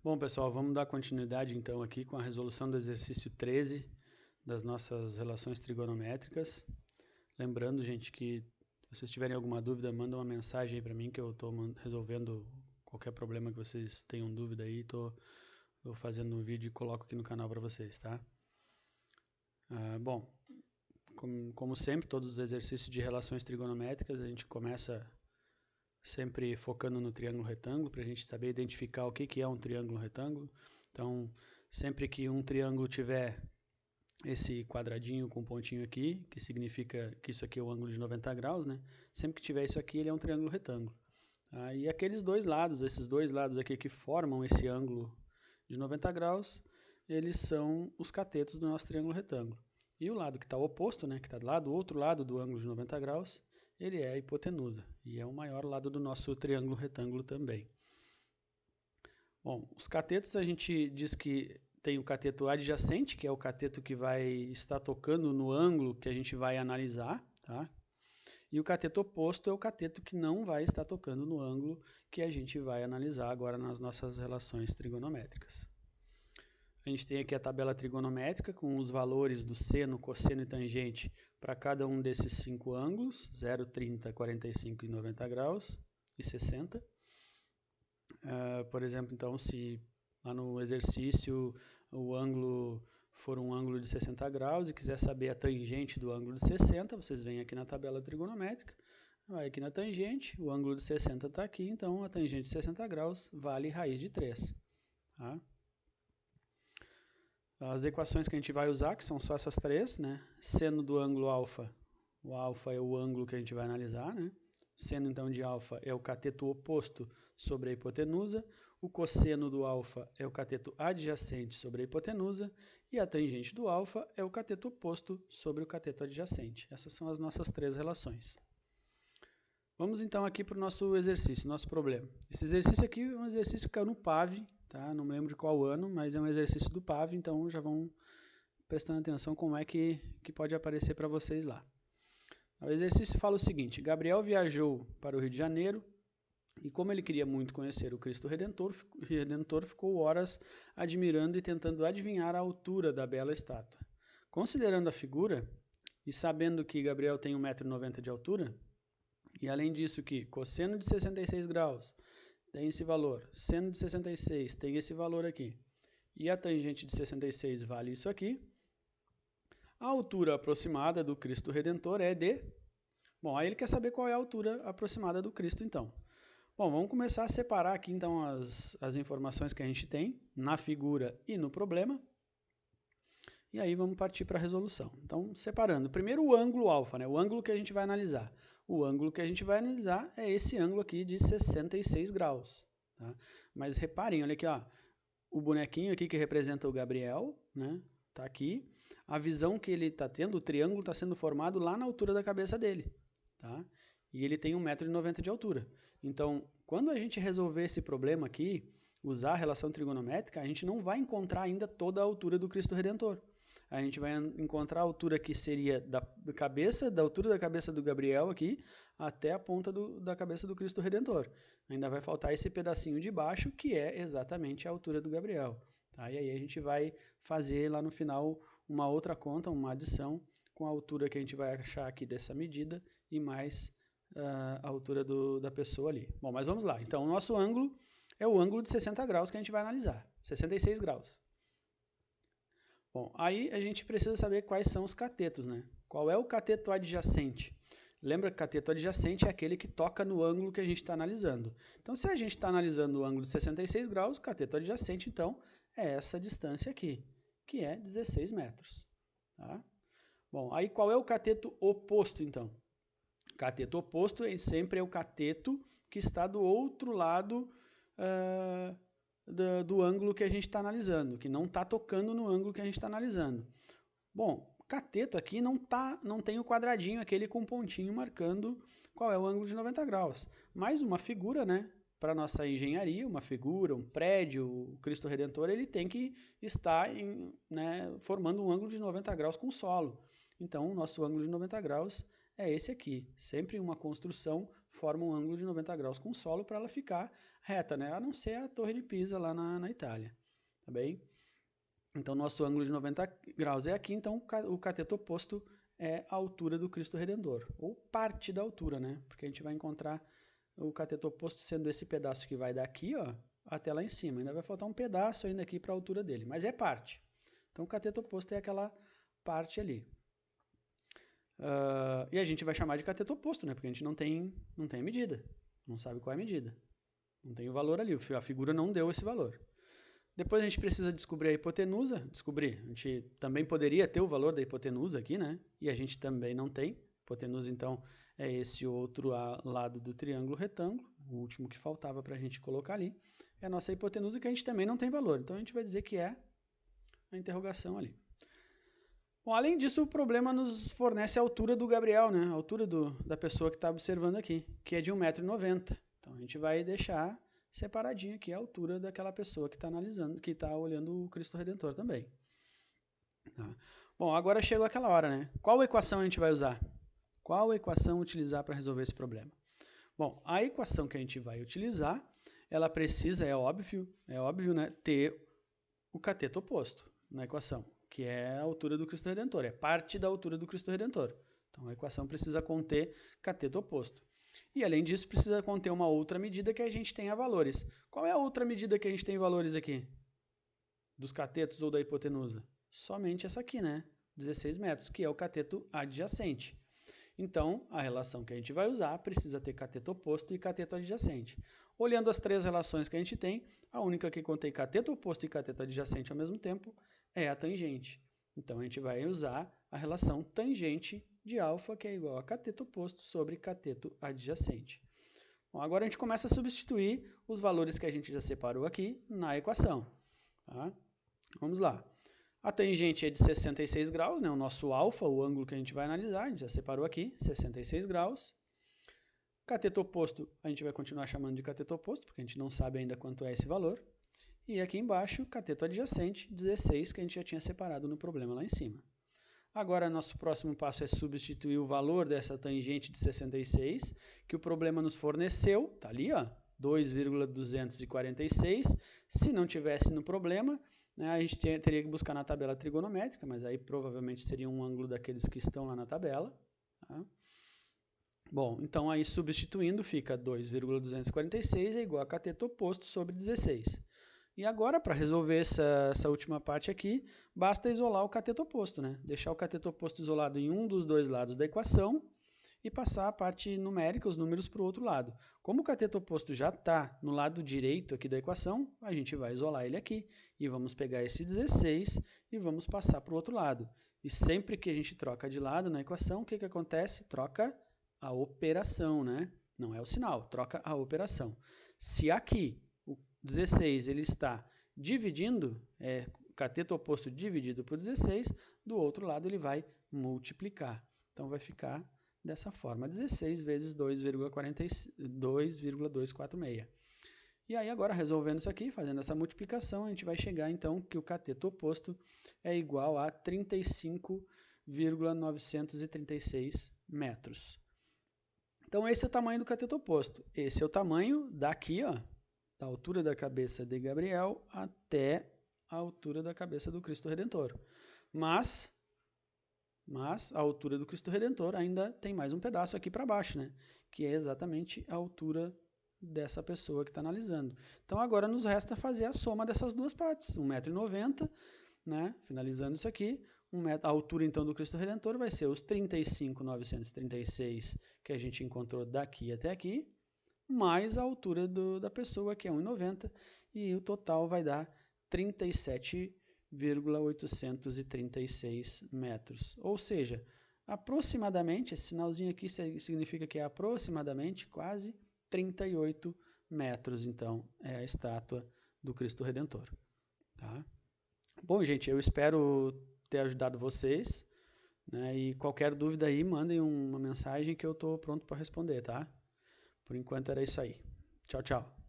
Bom, pessoal, vamos dar continuidade então aqui com a resolução do exercício 13 das nossas relações trigonométricas. Lembrando, gente, que se vocês tiverem alguma dúvida, manda uma mensagem aí para mim que eu estou resolvendo qualquer problema que vocês tenham dúvida aí. Estou fazendo um vídeo e coloco aqui no canal para vocês, tá? Bom, como sempre, todos os exercícios de relações trigonométricas, a gente começa sempre focando no triângulo retângulo, para a gente saber identificar o que é um triângulo retângulo. Então, sempre que um triângulo tiver esse quadradinho com pontinho aqui, que significa que isso aqui é o ângulo de 90 graus, né? Sempre que tiver isso aqui, ele é um triângulo retângulo. E aqueles dois lados, esses dois lados aqui que formam esse ângulo de 90 graus, eles são os catetos do nosso triângulo retângulo. E o lado que está oposto, né, que está lá do outro lado do ângulo de 90 graus, ele é a hipotenusa, e é o maior lado do nosso triângulo retângulo também. Bom, os catetos a gente diz que tem o cateto adjacente, que é o cateto que vai estar tocando no ângulo que a gente vai analisar, tá? E o cateto oposto é o cateto que não vai estar tocando no ângulo que a gente vai analisar agora nas nossas relações trigonométricas. A gente tem aqui a tabela trigonométrica com os valores do seno, cosseno e tangente para cada um desses 5 ângulos, 0, 30, 45 e 90 graus e 60. Por exemplo, então, se lá no exercício o ângulo for um ângulo de 60 graus e quiser saber a tangente do ângulo de 60, vocês vêm aqui na tabela trigonométrica, vai aqui na tangente, o ângulo de 60 está aqui, então a tangente de 60 graus vale raiz de 3. Tá? As equações que a gente vai usar, que são só essas três, né? Seno do ângulo alfa, o alfa é o ângulo que a gente vai analisar, né? Seno então de alfa é o cateto oposto sobre a hipotenusa, o cosseno do alfa é o cateto adjacente sobre a hipotenusa e a tangente do alfa é o cateto oposto sobre o cateto adjacente. Essas são as nossas três relações. Vamos então aqui para o nosso exercício, nosso problema. Esse exercício aqui é um exercício que caiu no PAV, tá? Não me lembro de qual ano, mas é um exercício do PAV, então já vão prestando atenção como é que pode aparecer para vocês lá. O exercício fala o seguinte: Gabriel viajou para o Rio de Janeiro e, como ele queria muito conhecer o Cristo Redentor, ficou horas admirando e tentando adivinhar a altura da bela estátua. Considerando a figura e sabendo que Gabriel tem 1,90 m de altura, e além disso que cosseno de 66 graus tem esse valor, seno de 66 tem esse valor aqui, e a tangente de 66 vale isso aqui, a altura aproximada do Cristo Redentor é de... Bom, aí ele quer saber qual é a altura aproximada do Cristo, então. Bom, vamos começar a separar aqui, então, as informações que a gente tem na figura e no problema. E aí vamos partir para a resolução. Então, separando. Primeiro o ângulo alfa, né? O ângulo que a gente vai analisar. O ângulo que a gente vai analisar é esse ângulo aqui de 66 graus. Tá? Mas reparem, olha aqui, ó, o bonequinho aqui que representa o Gabriel, né? Tá aqui. A visão que ele está tendo, o triângulo está sendo formado lá na altura da cabeça dele. Tá? E ele tem 1,90 m de altura. Então, quando a gente resolver esse problema aqui, usar a relação trigonométrica, a gente não vai encontrar ainda toda a altura do Cristo Redentor. A gente vai encontrar a altura que seria da altura da cabeça do Gabriel aqui, até a ponta da cabeça do Cristo Redentor. Ainda vai faltar esse pedacinho de baixo, que é exatamente a altura do Gabriel. Tá? E aí a gente vai fazer lá no final uma outra conta, uma adição, com a altura que a gente vai achar aqui dessa medida e mais a altura da pessoa ali. Bom, mas vamos lá. Então, o nosso ângulo é o ângulo de 60 graus que a gente vai analisar. 66 graus. Bom, aí a gente precisa saber quais são os catetos, né? Qual é o cateto adjacente? Lembra que cateto adjacente é aquele que toca no ângulo que a gente está analisando. Então, se a gente está analisando o ângulo de 66 graus, o cateto adjacente, então, é essa distância aqui, que é 16 metros. Tá? Bom, aí qual é o cateto oposto, então? Cateto oposto sempre é o cateto que está do outro lado do ângulo que a gente está analisando, que não está tocando no ângulo que a gente está analisando. Bom, cateto aqui não tem o quadradinho aquele com pontinho marcando qual é o ângulo de 90 graus. Mas uma figura, né? Para nossa engenharia, uma figura, um prédio, o Cristo Redentor, ele tem que estar formando um ângulo de 90 graus com o solo. Então, o nosso ângulo de 90 graus é esse aqui. Sempre uma construção forma um ângulo de 90 graus com o solo para ela ficar reta, né? A não ser a Torre de Pisa lá na Itália, tá bem? Então, nosso ângulo de 90 graus é aqui, então o cateto oposto é a altura do Cristo Redentor, ou parte da altura, né? Porque a gente vai encontrar o cateto oposto sendo esse pedaço que vai daqui, ó, até lá em cima. Ainda vai faltar um pedaço ainda aqui para a altura dele, mas é parte. Então, o cateto oposto é aquela parte ali. E a gente vai chamar de cateto oposto, né? Porque a gente não tem a medida, não sabe qual é a medida. Não tem o valor ali, a figura não deu esse valor. Depois a gente precisa descobrir a hipotenusa. A gente também poderia ter o valor da hipotenusa aqui, né? E a gente também não tem. Hipotenusa, então, é esse outro lado do triângulo retângulo, o último que faltava para a gente colocar ali. É a nossa hipotenusa que a gente também não tem valor. Então, a gente vai dizer que é a interrogação ali. Bom, além disso, o problema nos fornece a altura do Gabriel, né? A altura da pessoa que está observando aqui, que é de 1,90 m. Então, a gente vai deixar separadinho aqui a altura daquela pessoa que está analisando, que está olhando o Cristo Redentor também. Tá. Bom, agora chegou aquela hora, né? Qual equação a gente vai usar? Qual equação utilizar para resolver esse problema? Bom, a equação que a gente vai utilizar, ela precisa, é óbvio, né, ter o cateto oposto na equação, que é a altura do Cristo Redentor, é parte da altura do Cristo Redentor. Então, a equação precisa conter cateto oposto. E, além disso, precisa conter uma outra medida que a gente tenha valores. Qual é a outra medida que a gente tem valores aqui? Dos catetos ou da hipotenusa? Somente essa aqui, né? 16 metros, que é o cateto adjacente. Então, a relação que a gente vai usar precisa ter cateto oposto e cateto adjacente. Olhando as três relações que a gente tem, a única que contém cateto oposto e cateto adjacente ao mesmo tempo é a tangente. Então, a gente vai usar a relação tangente de alfa, que é igual a cateto oposto sobre cateto adjacente. Bom, agora a gente começa a substituir os valores que a gente já separou aqui na equação. Tá? Vamos lá. A tangente é de 66 graus, né? O nosso alfa, o ângulo que a gente vai analisar, a gente já separou aqui, 66 graus. Cateto oposto, a gente vai continuar chamando de cateto oposto, porque a gente não sabe ainda quanto é esse valor. E aqui embaixo, cateto adjacente, 16, que a gente já tinha separado no problema lá em cima. Agora, nosso próximo passo é substituir o valor dessa tangente de 66, que o problema nos forneceu, está ali, ó, 2,246. Se não tivesse no problema, né, a gente teria que buscar na tabela trigonométrica, mas aí provavelmente seria um ângulo daqueles que estão lá na tabela. Tá? Bom, então aí substituindo fica 2,246 é igual a cateto oposto sobre 16. E agora, para resolver essa última parte aqui, basta isolar o cateto oposto, né? Deixar o cateto oposto isolado em um dos dois lados da equação e passar a parte numérica, os números, para o outro lado. Como o cateto oposto já está no lado direito aqui da equação, a gente vai isolar ele aqui e vamos pegar esse 16 e vamos passar para o outro lado. E sempre que a gente troca de lado na equação, o que acontece? Troca a operação, né? Não é o sinal, troca a operação. Se aqui 16 ele está dividindo, cateto oposto dividido por 16, do outro lado ele vai multiplicar. Então vai ficar dessa forma, 16 vezes 2,246. E aí agora resolvendo isso aqui, fazendo essa multiplicação, a gente vai chegar então que o cateto oposto é igual a 35,936 metros. Então esse é o tamanho do cateto oposto. Esse é o tamanho daqui, ó, da altura da cabeça de Gabriel até a altura da cabeça do Cristo Redentor. Mas a altura do Cristo Redentor ainda tem mais um pedaço aqui para baixo, né? Que é exatamente a altura dessa pessoa que está analisando. Então agora nos resta fazer a soma dessas duas partes, 1,90 m, né? Finalizando isso aqui, a altura então do Cristo Redentor vai ser os 35,936 que a gente encontrou daqui até aqui, mais a altura da pessoa, que é 1,90 m, e o total vai dar 37,836 metros. Ou seja, aproximadamente, esse sinalzinho aqui significa que é aproximadamente quase 38 metros, então, é a estátua do Cristo Redentor. Tá? Bom, gente, eu espero ter ajudado vocês, né? E qualquer dúvida aí, mandem uma mensagem que eu estou pronto para responder, tá? Por enquanto era isso aí. Tchau, tchau.